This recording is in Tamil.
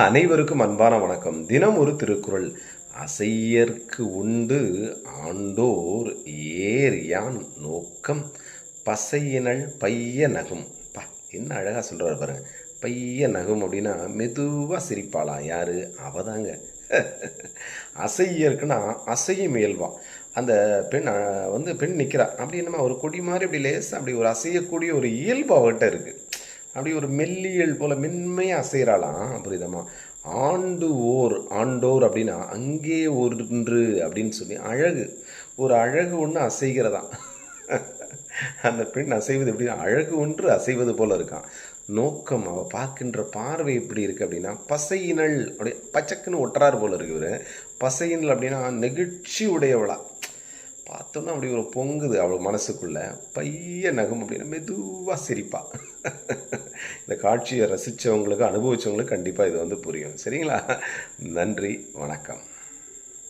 அனைவருக்கும் அன்பான வணக்கம். தினம் ஒரு திருக்குறள். அசையற்கு உண்டு ஆண்டோர் ஏர் யான் நோக்கம் பசையினள் பைய நகும். என்ன அழகா சொல்றாரு பாருங்க. பைய நகும் அப்படின்னா மெதுவா சிரிப்பாளாம். யாரு? அவதாங்க. அசையற்குன்னா அசையும் இயல்பா. அந்த பெண் பெண் நிற்கிறா. அப்படி என்னமா ஒரு கொடி மாதிரி அப்படி லேசாக அப்படி ஒரு அசையக்கூடிய ஒரு இயல்பு அவகிட்ட இருக்குது. அப்படி ஒரு மெல்லியல் போல் மென்மையாக அசைகிறாளாம். புரியுதம்மா? ஆண்டோர் அப்படின்னா அங்கே ஒன்று அப்படின்னு சொல்லி அழகு, ஒரு அழகு ஒன்று அசைகிறதாம். அந்த பெண் அசைவது எப்படி? அழகு ஒன்று அசைவது போல இருக்கான். நோக்கம், அவள் பார்க்கின்ற பார்வை எப்படி இருக்குது அப்படின்னா பசையினள், அப்படியே பச்சக்குன்னு ஒட்டுறாரு போல இருக்கு இவர். பசையினள் அப்படின்னா நெகிழ்ச்சி உடையவளா பார்த்தோன்னா அப்படி ஒரு பொங்குது அவள் மனசுக்குள்ள. பைய நகம் அப்படின்னா மெதுவாக சிரிப்பா. இந்த காட்சியை ரசித்தவங்களுக்கு, அனுபவித்தவங்களுக்கு கண்டிப்பாக இது புரியும். சரிங்களா? நன்றி, வணக்கம்.